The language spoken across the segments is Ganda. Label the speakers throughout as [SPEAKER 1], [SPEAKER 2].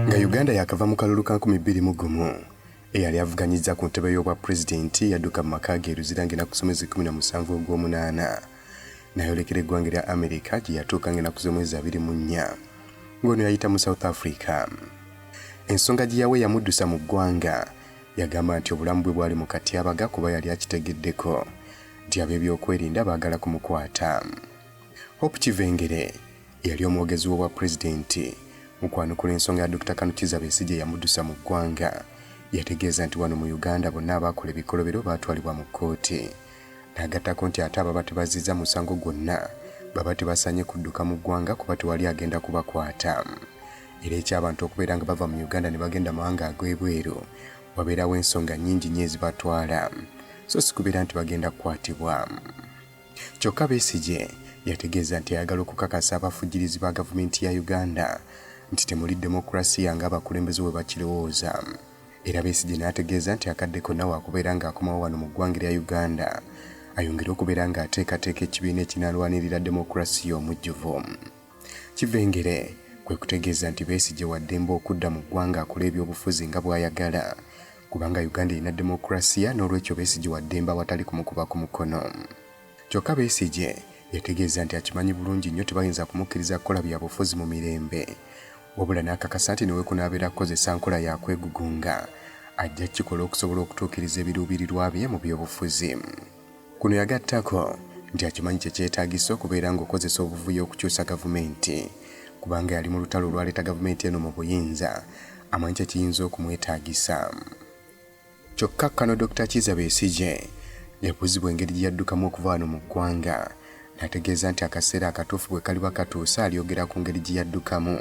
[SPEAKER 1] Nga Uganda yakava mu kalulu ka 2021 eyali avuganyizza ku ntebe y'obwa pulezidenti yadduka mu maka ge Luzira ng'enaku z'omwezi 17 ogw'omunaana n'ayolekera eggwanga lya Amerika gye yatuuka ng'enaku z'omwezi 24 ng'ono yayita mu South Africa. Ensonga gye Yawa yamuddusa mu ggwanga yagamba nti obulamu bwe bwali mu katyabaga kuba yali akitegeddeko nti ab'ebyokwerinda baagala kumukwata. Hope Kivengere yali omwogezi w'obwa pulezidenti mu kwanukula ensonga ya Dr. Kanukiza Besigye yamuddusa mu ggwanga yategeeza nti wano mu Uganda bonna abaakola ebikolobero baatwalibwa mu kkooti. N'agattako nti ate ababa tebazizza musango gwonna baba tebasaanye kudduka mu ggwanga kuba tewali agenda kubakwata. Era eky'abantu okubeera nga bava mu Uganda ne bagenda mawanga ag'ebweru wabeerawo ensonga nnyingi nnyo ezibatwala so si kubeera nti bagenda kukwatibwa. Kyokka Besigye yategeeza nti ayagala okukakasa abafujjirizi ba gavumenti ya Uganda nti temuli demokrasiya ng'abakulembeze bwe bakirowooza. Era Besigye n'ategeeza nti akadde konna waakubeera ng'akomawo wano mu ggwanga lya Uganda ayongere okubeera ng'ateekateeka ekibiina ekinaalwanirira demokrasiya omujjuvu. Kivengere kwe kutegeeza nti Besigye waddemba okudda mu ggwanga akola ebyobufuzi nga bw'ayagala kubanga Uganda erina demokrasiya n'olwekyo Besigye waddemba awatali kumukuba ku mukono. Kyokka Besigye yategeeza nti akimanyi bulungi nnyo tebayinza kumukkiriza kukola byabufuzi mu mirembe wabula n'akakasa nti newe kunaabeera kukozesa nkola yakwegugunga ajja kikola okusobola okutuukiriza ebiruubirirwa bye mu byobufuzi. Kuno yagattako nti akimanyi kye kyetaagisa okubeera ng'okozesa obuvuyo okukyusa gavumenti kubanga yali mu lutalo olwaleeta gavumenti eno mu buyinza amanyi kye kiyinza okumwetaagisa. Kyokka kano Dr. Kiza Besigye yabuuzibwa engeri gye yaddukamu okuva wano mu ggwanga n'ategeeza nti akaseera akatuufu bwe kaliba katuuse alyogera ku ngeri gye yaddukamu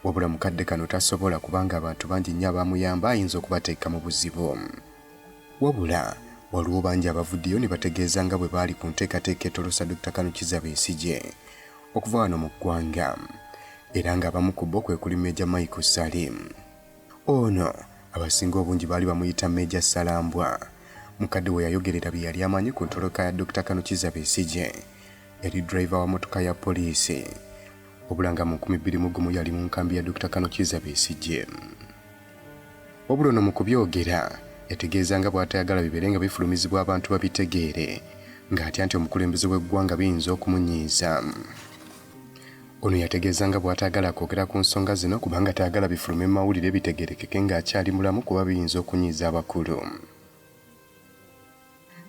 [SPEAKER 1] wabula mukadde kano tasobola kubanga abantu bangi nnyo abaamuyamba ayinza okubateeka mu buzibu. Wabula waliwo bangi abavuddeyo ne bategeeza nga bwe baali ku nteekateeka etolosa Dr. Kanukiza Besigye okuva wano mu ggwanga era ng'abamu ku bo kwe kuli Major Michael Salim. Ono abasinga obungi baali bamuyita Major Salambwa. Mukadde we yayogerera bye yali amanyi ku ntoloka ya Dr. Kanukiza Besigye yali driver wa motoka ya poliisi wabula nga mu 2021 yali mu nkambi ya Dr. Kanukiza Besigye. Wabula ono mu kubyogera yategeeza nga bw'atayagala bibeere nga bifulumizibwa abantu babitegeere ng'atya nti omukulembeze w'eggwanga biyinza okumunyiiza. Ono yategeeza nga bw'atayagala kwogera ku nsonga zino kubanga tayagala bifulume mu mawulire bitegeerekeke ng'akyali mulamu kuba biyinza okunyiiza abakulu.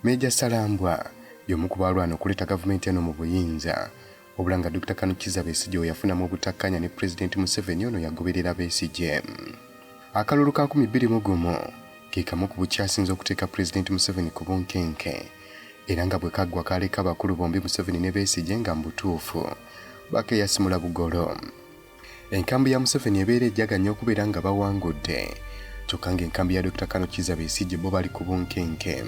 [SPEAKER 1] Major Salambwa y'omu ku balwana okuleeta gavumenti eno mu buyinza wabula nga Dr. Kanukiza Besigye we yafunamu obutakkanya ne Pulezidenti Museveni ono yagoberera Besigye. Akalulu ka 2021 ke kamu ku bukyasinze okuteeka Pulezidenti Museveni ku bunkenke era nga bwe kaggwa kaaleka abakulu bombi Museveni ne Besigye nga mu butuufu bakeeyasimula bugolo. Enkambi ya Museveni ebeera ejjaganya okubeera nga bawangudde kyokka ng'enkambi ya Dr. Kanukiza Besigye bo bali ku bunkenke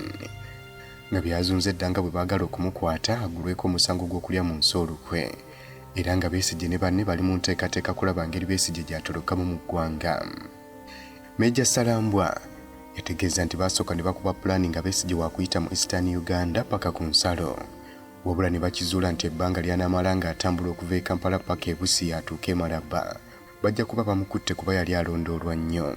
[SPEAKER 1] nga byazunze edda nga bwe baagala okumukwata agulweko omusango gw'okulya mu nsi olukwe era nga Besigye ne banne bali mu nteekateeka kulaba ngeri Besigye gy'atolokamu mu ggwanga. Major Salambwa yategeeza nti baasooka ne bakuba pulaani nga Besigye waakuyita mu Eastern Uganda paka ku nsalo wabula ne bakizuula nti ebbanga ly'anaamala ng'atambula okuva e Kampala paka e Busia atuuke e Malaba bajja kuba bamukutte kuba yali alondoolwa nnyo.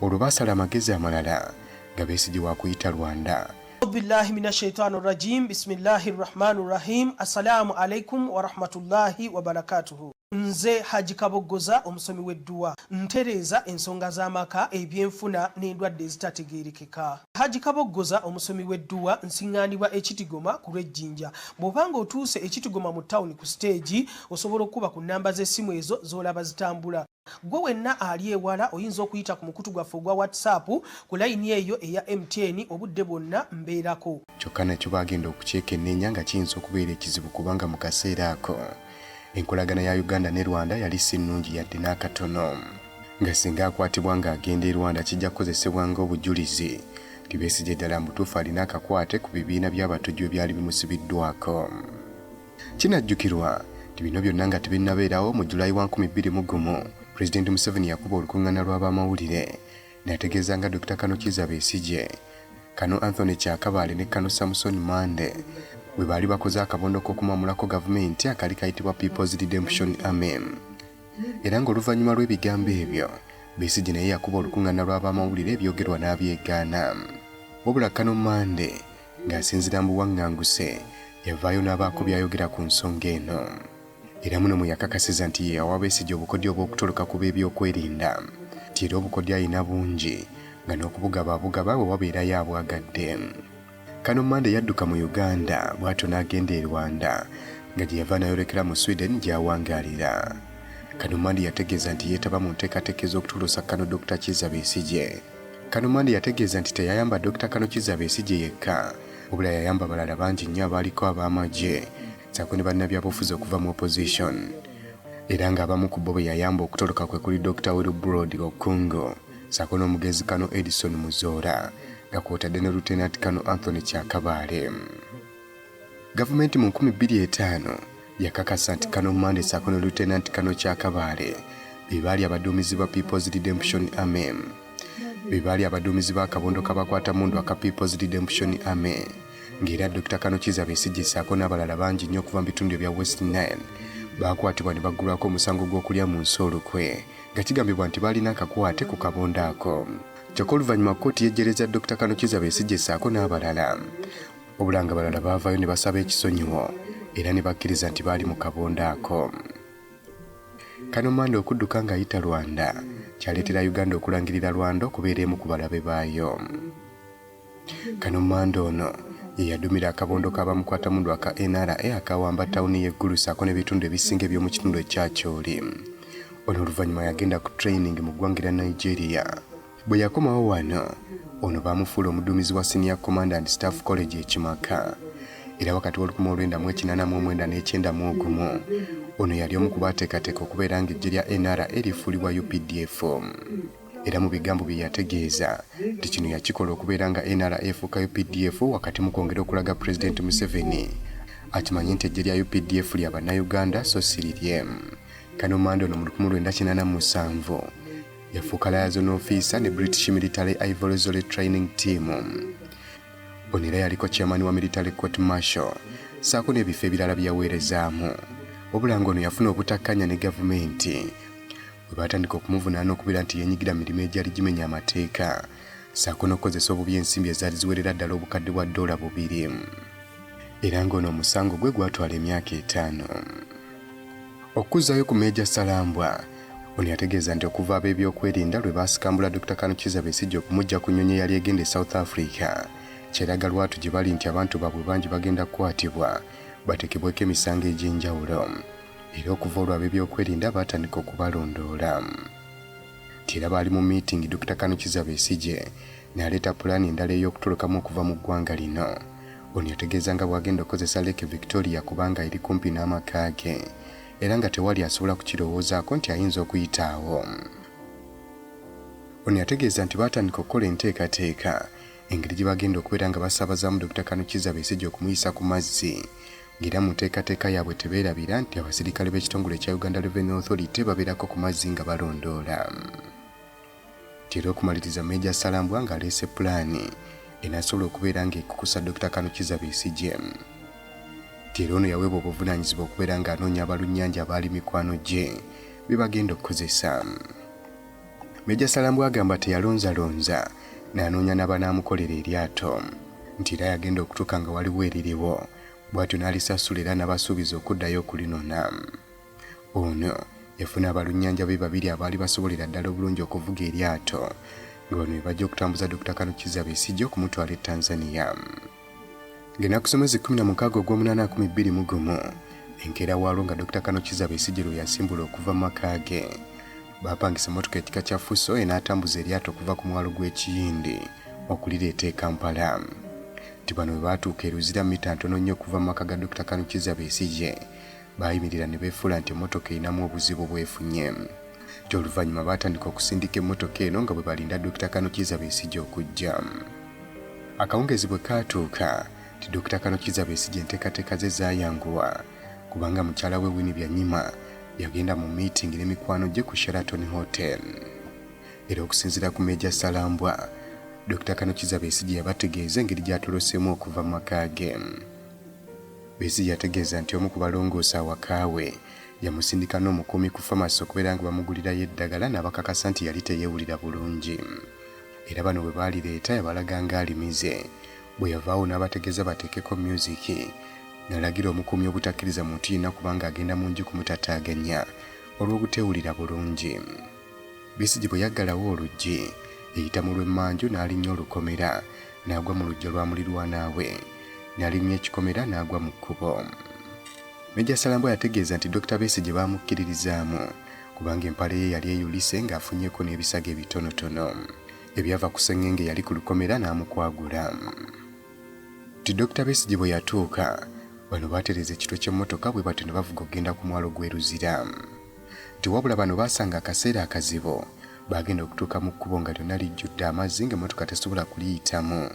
[SPEAKER 1] Olwo baasala amagezi amalala nga Besigye waakuyita Rwanda.
[SPEAKER 2] Billahi minash shaitani rajim. Bismillahir rahmanir rahim. Assalamu alaikum wa rahmatullahi wa barakatuhu. Nze Haji Kaboggoza omusomi w'edduwa ntereeza ensonga z'amaka ebyenfuna n'endwadde ezitategeerekeka. Haji Kaboggoza omusomi w'edduwa nsiŋŋaanibwa Ekitigoma ku lw'Ejjinja. Bw'obanga otuuse Ekitigoma mu ttawuni ku siteegi osobola okuba ku nnamba z'essimu ezo z'olaba zitambula. Gwe wenna ali ewala oyinza okuyita ku mukutu gwaffe ogwa WhatsApp ku layini eyo eya MTN obudde bwonna mbeerako.
[SPEAKER 1] Kyokka nakyo baagenda okukyekennenya nga kiyinza okubeera ekizibu kubanga mu kaseera ako enkolagana ya Uganda ne Rwanda yali si nnungi yadde n'akatono. Nga singa akwatibwa ng'agenda e Rwanda kijja kukozesebwa ng'obujulizi nti Besigye ddala mutuufu alina akakwate ku bibiina by'abatujju ebyali bimusibiddwako. Kinajjukirwa nti bino byonna nga tebinnabeerawo mu Julayi wa 2021 Pulezidenti Museveni yakuba olukuŋŋaana lw'abamawulire n'ategeeza nga Dr. Kanukiza Besigye, Kano Anthony Kyakabaale ne Kano Samson Mande bwe baali bakoze akabondo k'okumwamulako gavumenti akali kayitibwa People's Redemption Army. era ng'oluvannyuma lw'ebigambo ebyo Besigye naye yakuba olukuŋŋaana lw'abamawulire ebyogerwa n'abyegaana. Wabula Kano Mmande ng'asinziira mu buwaŋŋanguse yavaayo n'abaako by'ayogera ku nsonga eno. Era muno mwe yakakasiza nti ye yawa Besigye obukodyo obw'okutoloka ku b'ebyokwerinda, nti era obukodyo ayina bungi nga n'okubugababugaba bwe wabeerayo abwagadde. Kano Mmande yadduka mu Uganda bw'atyo n'agenda e Rwanda nga gye yava n'ayolekera mu Sweden gy'awangaalira. Kano Mmande yategeeza nti yeetaba mu nteekateeka ez'okutolosa Kano Dr. Kizza Besigye. Kano Mmande yategeeza nti teyayamba Dr. Kano Kizza Besigye yekka, wabula yayamba abalala bangi nnyo abaaliko ab'amagye ssaako ne bannabyabufuzi okuva mu opposition. Era ng'abamu ku bo be yayamba okutoloka kwe kuli Dr. Wilbrod Okungo ssaako n'omugenzi Kano Edison Muzoora nga kw'otadde ne Lieutenant Kano Anthony Kyakabaale. Gavumenti mu 2005 yakakasa nti Kano Mmande ssaako ne Lieutenant Kano Kyakabaale be baali abaduumizi ba People's Redemption Army, be baali abaduumizi b'akabondo kabakwatammundu aka People's Redemption Army, ng'era Dr. Kano Kizza Besigye ssaako n'abalala bangi nnyo okuva mu bitundu ebya West Nile baakwatibwa ne baggulwako omusango gw'okulya mu nsi olukwe nga kigambibwa nti baalina akakwate ku kabondo ako. Kyokka oluvannyuma kkooti yejjereza Dr. Kano Kizza Besigye ssaako n'abalala, wabula nga abalala baavaayo ne basaba ekisonyiwo era ne bakkiriza nti baali mu kabondo ako. Kano Mmande okudduka ng'ayita Rwanda kyaleetera Uganda okulangirira Rwanda okubeera emu ku balabe baayo. Kano Mmande ono ye yadumira akabondo k'abamukwatammundu aka NRA akawamba tawuni y'eggulu ssaako n'ebitundu ebisinga eby'omu kitundu ekya Kyoli. Ono oluvannyuma yagenda ku training mu ggwanga lya Nigeria. Bwe yakomawo wano, ono baamufuula omuduumizi wa Senior Command and Staff College e Kimaka. Era wakati w'1989 ono yali omu ku baateekateeka okubeera ng'eggye lya NRA erifuulibwa UPDF. Era mu bigambo bye yategeeza nti kino yakikola okubeera nga NRA efuuka UPDF wakati mu kwongera okulaga President Museveni akimanye nti eggye lya UPDF lya bannayuganda so si lirye. Kano Mmande ono mu 1987 yafuuka liaison officer ne British Military Ivory Zone Training Team. Ono era yaliko chairman wa Military Court Martial ssaako n'ebifo ebirala byaweerezaamu. Wabula ng'ono yafuna obutakkanya ne gavumenti bwe baatandika okumuvunaana okubeera nti yeenyigira mirimu egyali gimenya amateeka ssaako n'okukozesa obubi ensimbi ezaali ziwerera ddala obukadde bwa $200. Era ng'ono omusango gwe gwatwala emyaka 5. Okuzzaayo ku Meeja Salambwa, ono yategeeza nti okuva ab'ebyokwerinda lwe baasikambula Dr. Kano Kizza Besigye okumujja ku nnyonyi eyali egenda e South Africa, kyeraga lwatu gye bali nti abantu baabwe bangi bagenda kukwatibwa batekebweko emisango egy'enjawulo. Era okuva olwo ab'ebyokwerinda baatandika okubalondoola. Nti era baali mu meeting Dr. Kano Kizza Besigye n'aleeta pulaani endala ey'okutolokamu okuva mu ggwanga lino. Ono yategeeza nga bw'agenda okukozesa Lake Victoria kubanga eri kumpi n'amaka ge, era nga tewali asobola kukirowoozaako nti ayinza okuyitaawo. Ono yategeeza nti baatandika okukola enteekateeka engeri gye bagenda okubeera nga basaabazaamu Dr. Kano Kizza Besigye okumuyisa ku mazzi, ng'era mu nteekateeka yaabwe tebeerabira nti abasirikale b'ekitongole ekya Uganda Revenue Authority babeerako ku mazzi nga balondoola. Era okumaliriza Meeja Salambwa ng'aleese pulaani enaasobola okubeera ng'ekukusa Dr. Kano Kizza Besigye. Era ono yaweebwa obuvunaanyizibwa okubeera ng'anoonya abalunnyanja abaali mikwano gye bye bagenda okukozesa. Meeja Salambwa agamba teyalonzalonza n'anoonya n'abanaamukolera eryato, nti era yagenda okutuuka nga waliwo eririwo, bw'atyo n'alisasula era n'abasuubiza okuddayo okulinona. Ono yafuna abalunnyanja be babiri abaali basobolera ddala obulungi okuvuga eryato, nga bano be bajja okutambuza Dr. Kano Kizza Besigye okumutwala e Tanzania. Ng'ennaku z'omwezi 16 ogw'omunaana enkeera waalo nga Dr. Kano Kizza Besigye lwe yasimbula okuva mu maka ge, baapangisa emmotoka ekika kya Fuso enaatambuza eryato okuva ku mwalo gw'Ekiyindi okulireeta e Kampala. Nti bano bwe baatuuka e Luzira mita ntono nnyo okuva mu maka ga Dr. Kano Kizza Besigye, baayimirira ne beefuula nti emmotoka erinamu obuzibu bwefunye. Nti oluvannyuma baatandika okusindika emmotoka eno nga bwe balinda Dr. Kano Kizza Besigye okujja. Akawungeezi bwe kaatuuka, nti Dr. Kano Kizza Besigye enteekateeka ze zaayanguwa, kubanga mukyala we Winnie Byanyima yagenda mu meeting n'emikwano gye ku Sheraton Hotel. Era okusinziira ku Meeja Salambwa, Dr. Kano Kizza Besigye yabategeeza engeri gy'atoloseemu okuva mu maka ge. Besigye yategeeza nti omu ku balongoosa awaka we yamusindika n'omukuumi ku famasi okubeera nga bamugulirayo eddagala n'abakakasa nti yali teyeewulira bulungi. Era bano bwe baalireeta yabalaga nga alimize. Bwe yavaawo n'abategeeza bateekeko myuziki, n'alagira omukuumi obutakkiriza muntu yenna kubanga agenda mu nju kumutataaganya olw'obuteewulira bulungi. Besigye bwe yaggalawo oluggi, eyita mu lw'emmanju n'alinnya olukomera n'agwa mu luggya lwa mulirwana we, n'alinnya ekikomera n'agwa mu kkubo. Meja Salambwa yategeeza nti Dr. Besigye baamukkiririzaamu kubanga empale ye yali eyulise ng'afunyeeko n'ebisago ebitonotono ebyava ku sseŋŋenge yali ku lukomera n'amukwagula. Ti Dr. Besigye bwe yatuuka, bano baatereza ekitwe ky'emmotoka bwe batyo ne bavuga okugenda ku mwalo gw'eruzira. Tiwabula bano baasanga akaseera akazibu, baagenda okutuuka mu kkubo nga lyonna lijjudde amazzi ng'emmotoka tesobola kuliyitamu.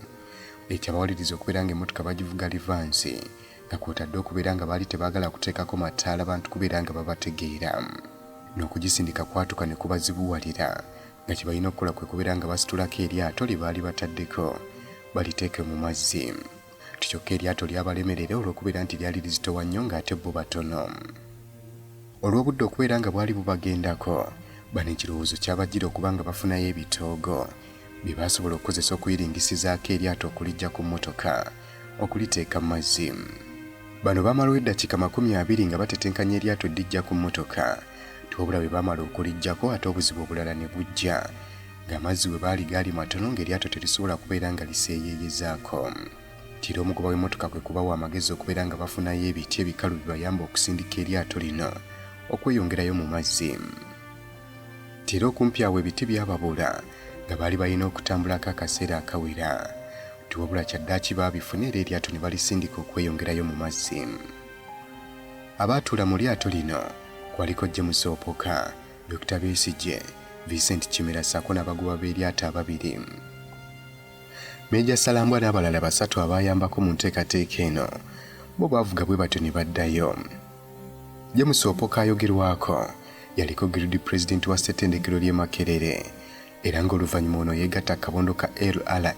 [SPEAKER 1] Ekyabawaliriza okubeera ng'emmotoka bagivuga livansi, nga kwotadde okubeera nga baali tebaagala kuteekako mataala bantu kubeera nga babategeera. N'okugisindika kwatuka ne kubazibuwalira, nga kye balina okukola kwe kubeera nga basitulako eryato lye baali bataddeko baliteeke mu mazzi. Kyokka eryato lyabalemerera olw'okubeera nti lyali lizitowa nnyo ng'ate bo batono. Olw'obudde okubeera nga bwali bubagendako, bano ekirowoozo kyabajjira okuba nga bafunayo ebitoogo bye baasobola okukozesa okuyiringisizaako eryato okuliggya ku mmotoka okuliteeka mu mazzi. Bano baamalawo eddakiika 20 nga batetenkanya eryato lijja ku mmotoka, tiwabula bwe baamala okulijjako ate obuzibu obulala ne bujja, ng'amazzi bwe baali gaali matono ng'eryato terisobola kubeera nga liseeyeeyezaako. Tira omugoba w'emmotoka kwe kubawa amagezi okubeera nga bafunayo ebiti ebikalu bibayamba okusindika eryato lino okweyongerayo mu mazzi. Tira okumpi awo ebiti byababula nga baali balina okutambulako akaseera akawera, tiwabula kyaddaaki baabifuna era eryato ne balisindika okweyongerayo mu mazzi. Abaatuula mu lyato lino kwaliko James Opoka, Dr. Besigye, Vincent Kimera ssaako n'abagoba b'eryato ababiri. Meja Salambwa n'abalala 3 abayambako mu nteekateeka eno bo baavuga bwe batyo ne baddayo. James Opoka ayogerwako yaliko Guild President wa ssettendekero ly'e Makerere era ng'oluvannyuma ono yeegatta akabondo ka LRA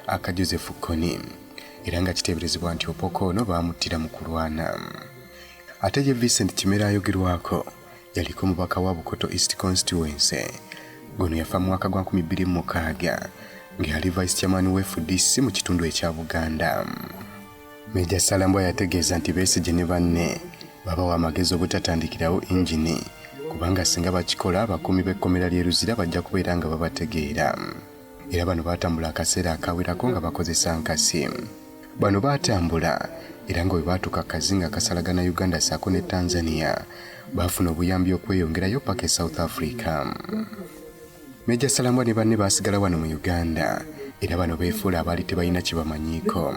[SPEAKER 1] aka Joseph Kony era nga kiteeberezebwa nti Opoka ono baamuttira mu kulwana. Ate ye Vincent Kimera ayogerwako yaliko mubaka wa Bukoto East Constituency. Gono yafa mu mwaka gwa 2006 ng'ali Vice Chairman wa FDC mu kitundu ekya Buganda. Meja Salambwa yategeeza nti Besigye ne banne babawa amagezi obutatandikirawo engine kubanga singa bakikola abakuumi b'ekkomera ly'eruzira bajja kubeera nga babategeera. Era bano baatambula akaseera akawerako nga bakozesa nkasi. Bano baatambula era nga bwe baatuuka kazinga kasalagana Uganda ssaako ne Tanzania baafuna obuyambi okweyongerayo paka e South Africa. Meja Salambwa ne banne baasigala wano mu Uganda era bano beefuula abaali tebalina kye bamanyiiko.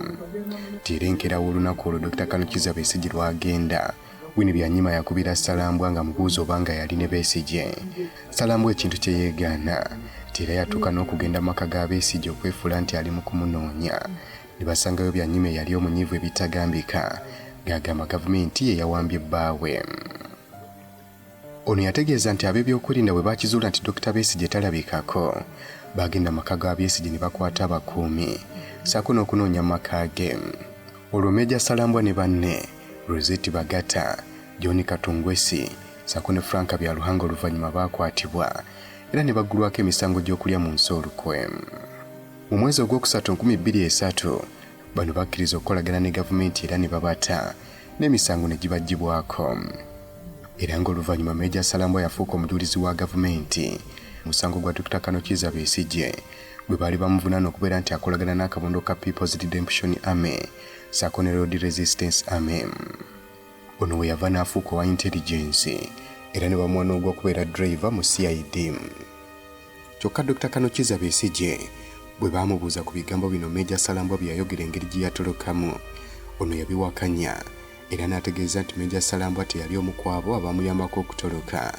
[SPEAKER 1] Tirenkera olunaku olwo Dr. Kanukiza Besigye lwagenda, Wini Byanyima yakubira Salambwa nga mubuuza obanga yali ne Besigye. Salambwa ekintu kye yeegaana, era yatuuka n'okugenda mu maka ga Besigye okwefuula nti ali mu kumunoonya. Ne basangayo Byanyima yali omunyiivu ebitagambika, ng'agamba gavumenti ye yawambye bbaawe. Ono yategeeza nti ab'ebyokwerinda bwe baakizuula nti Dr. Besigye talabikako, baagenda mu maka ga Besigye ne bakwata abakuumi, ssaako n'okunoonya mu maka ge. Olwo Meja Salambwa ne banne, Rosette Bagata, John Katungwesi, ssaako ne Franka Byaluhanga oluvannyuma baakwatibwa, era ne baggulwako emisango gy'okulya mu nsi olukwe. Mu mwezi ogwokusatu 2003, bano bakkiriza okukolagana ne gavumenti era ne babata, n'emisango ne gibaggyibwako. Era ng'oluvannyuma Meja Salambwa yafuuka omujulizi wa gavumenti musango gwa Dr. Kanukiza Besigye bwe baali bamuvunaana okubeera nti akolagana n'akabondo ka People's Redemption Army ssaako ne Road Resistance Army. Ono we yava n'afuuka owa intelligence era ne bamuwa n'ogw'okubeera driver mu CID. Kyokka Dr. Kanukiza Besigye bwe baamubuuza ku bigambo bino Meja Salambwa bye yayogera engeri gye yatolokamu, ono yabiwakanya era n'ategeeza nti Meja Salambwa teyali omu ku abo abamuyambako okutoloka.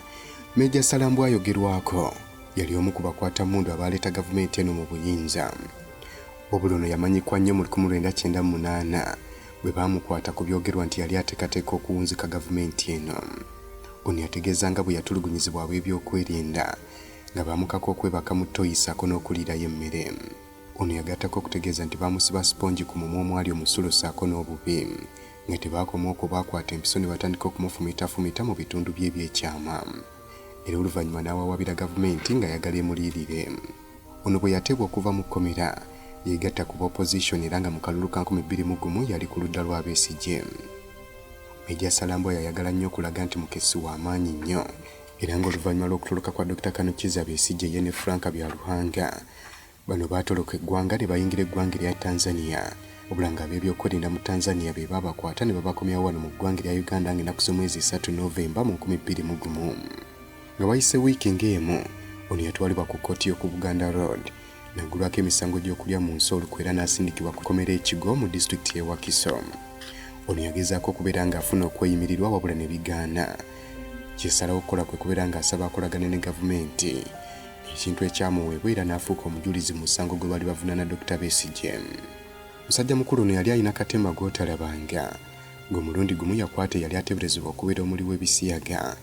[SPEAKER 1] Meja Salambwa ayogerwako yali omu ku bakwata mmundu abaleeta gavumenti eno mu buyinza. Wabula ono yamanyikwa nnyo mu 1998 bwe baamukwata ku byogerwa nti yali ateekateeka okuwunzika gavumenti eno. Ono yategeeza nga bwe yatulugunyizibwa ab'ebyokwerinda nga baamukako okwebaka mu ttoyi ssaako n'okuliirayo emmere. Ono yagattako okutegeeza nti baamusiba spongi ku mumwa omwali omusulo ssaako n'obubi. nga tebaakoma okubakwata empiso ne batandika okumufumita mu bitundu bye ebyekyama. Era oluvannyuma n'awawabira gavumenti nga yagala emuliirire. Ono bwe yateebwa okuva mu kkomera yeegatta ku opposition era nga mu kalulu ka 2021 yali ku ludda lwa Besigye. Meja Salamboya yayagala nnyo okulaga nti mukesi w'amaanyi nnyo era ng'oluvannyuma lw'okutoloka kwa Dr. Kizza Besigye ye ne Frank Byaruhanga bano baatoloka eggwanga ne bayingira eggwanga erya Tanzania. Obula nga ab'ebyokwerinda mu Tanzania be babakwata ne babakomyawo wano mu ggwanga erya Uganda ng'ennaku z'omwezi 3 Novemba mu 2021. Nga wayise wiiki ng'emu ono yatwalibwa ku kkooti y'oku Buganda Road n'aggulwako emisango gy'okulya mu nsi olukwera n'asindikibwa ku kkomera ekigo mu disitulikiti y'e Wakiso. Ono yagezaako okubeera ng'afuna okweyimirirwa wabula ne bigaana. Kyesalawo okukola kwe kubeera ng'asaba akolagane ne gavumenti, ekintu ekyamuweebwa era n'afuuka omujulizi mu musango gwe bali bavunaana Dr. Besigye. Musajja mukulu ono yali alina katema gootalabanga ng'omulundi gumu yakwata yali ateeberezebwa okubeera omuli w'ebisiyaga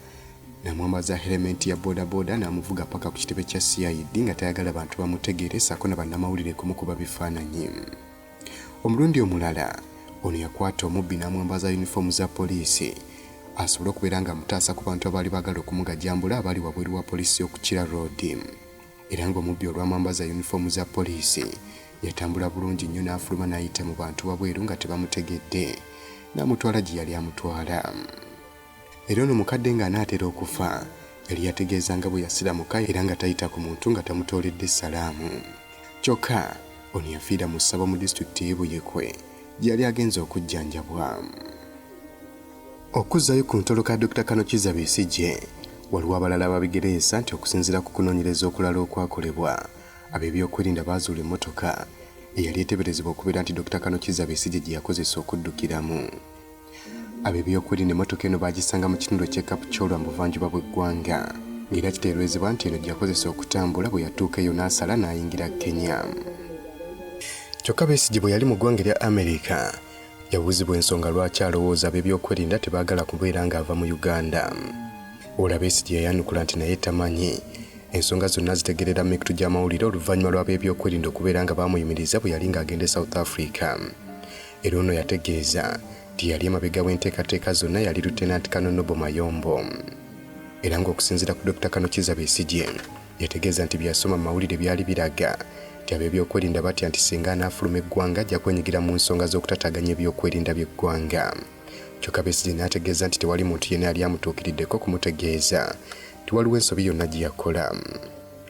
[SPEAKER 1] n'amwambaza elementi ya bodaboda n'amuvuga paka ku kitebe kya CID nga tayagala bantu bamutegeere ssaako na bannamawulire kumukuba bifaananyi. Omulundi omulala ono yakwata omubbi n'amwambaza yunifoomu za poliisi asobole okubeera nga mutaasa ku bantu abaali baagala okumugajambula abaali wabweru wa poliisi okukira road. Era ng'omubbi olwamwambaza yunifoomu za poliisi yatambula bulungi nnyo n'afuluma n'ayita mu bantu wabweru nga tebamutegedde n'amutwala gye yali amutwala. Era ono mukadde ng'anaatera okufa yali yategeeza nga bwe yasiramuka era nga tayita ku muntu nga tamutooledde salaamu. Kyokka ono yafiira mu ssabo mu disitulikiti y'e Buyekwe gye yali agenze okujjanjabwa. Okuzzayo ku ntoloka Dr. Kizza Besigye waliwo abalala ababigereesa nti okusinziira ku kunoonyereza okulala okwakolebwa ab'ebyokwerinda baazuula emmotoka eyali eteeberezebwa okubeera nti Dr. Kizza Besigye gye yakozesa okuddukiramu. Ab'ebyokwerinda emmotoka eno baagisanga mu kitundu ky'e Kapchorwa mu buvanjuba bw'eggwanga ng'era kiteeberezebwa nti eno gyakozesa okutambula bwe yatuuka eyo n'asala n'ayingira Kenya. Kyokka Besigye bwe yali mu ggwanga erya Amerika yabuuzibwa ensonga lwaki alowooza ab'ebyokwerinda tebaagala kubeera ng'ava mu Uganda. Ola Besigye yayanukula nti naye tamanyi ensonga zonna zitegerera mikutu gy'amawulire oluvannyuma lw'ab'ebyokwerinda okubeera nga baamuyimiriza bwe yali ng'agenda e South Africa. Era ono yategeeza nti yali emabega w'enteekateeka zonna yali Lieutenant Colonel Nobo Mayombo. Era ng'okusinziira ku Dr. Kizza Besigye yategeeza nti byasoma mu mawulire byali biraga nti ab'ebyokwerinda batya nti singa anaafuluma eggwanga ajja kwenyigira mu nsonga z'okutataganya ebyokwerinda by'eggwanga. Kyokka Besigye n'ategeeza nti tewali muntu yenna yali amutuukiriddeko kumutegeeza nti waliwo ensobi yonna gye yakola.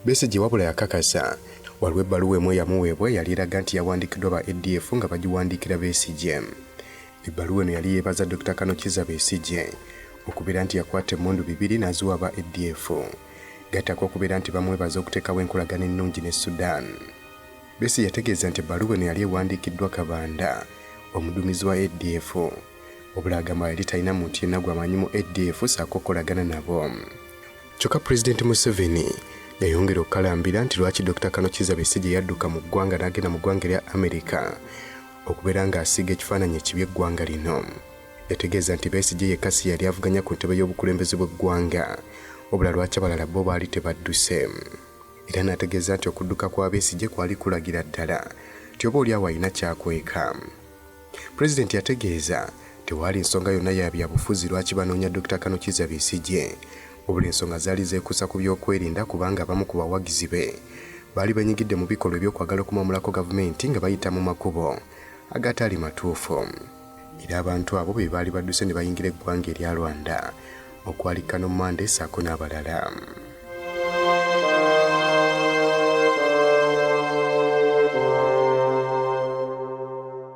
[SPEAKER 1] Besigye wabula yakakasa waliwo ebbaluwa emu eyamuweebwa yali eraga nti yawandiikiddwa ba ADF nga bagiwandiikira Besigye. Ebbaluwa eno yali yeebaza Dr. Kizza Besigye okubeera nti yakwata emmundu 2 n'aziwa aba ADF gattako okubeera nti bamwebaza okuteekawo enkolagana ennungi ne Sudan. Besigye yategeeza nti ebbaluwa eno yali ewandiikiddwa Kabanda omuduumizi wa ADF obula agamba yali talina muntu yenna gw'amanyi mu ADF ssaako okukolagana nabo. Kyokka Pulezidenti Museveni yayongera okukalambira nti lwaki Dr. Kizza Besigye yadduka mu ggwanga n'agenda mu ggwanga erya Amerika okubeera ng'asiiga ekifaananyi ekibi eggwanga lino. Yategeeza nti Besigye yekka si yali avuganya ku ntebe y'obukulembeze bw'eggwanga obula lwaki abalala bo baali tebadduse. Era n'ategeeza nti okudduka kwa Besigye kwali kulagira ddala nti oba oli awo alina kyakweka. Pulezidenti yategeeza tewaali ensonga yonna ya byabufuzi lwaki banoonya Dr. Kizza Besigye obula ensonga zaali zeekusa ku byokwerinda kubanga abamu ku bawagizi be baali banyigidde mu bikolwa ebyokwagala okumwamulako gavumenti nga bayita mu makubo agatali matuufu. Era abantu abo be baali badduse ne bayingira eggwanga erya Rwanda okwali Kano Mande ssaako n'abalala.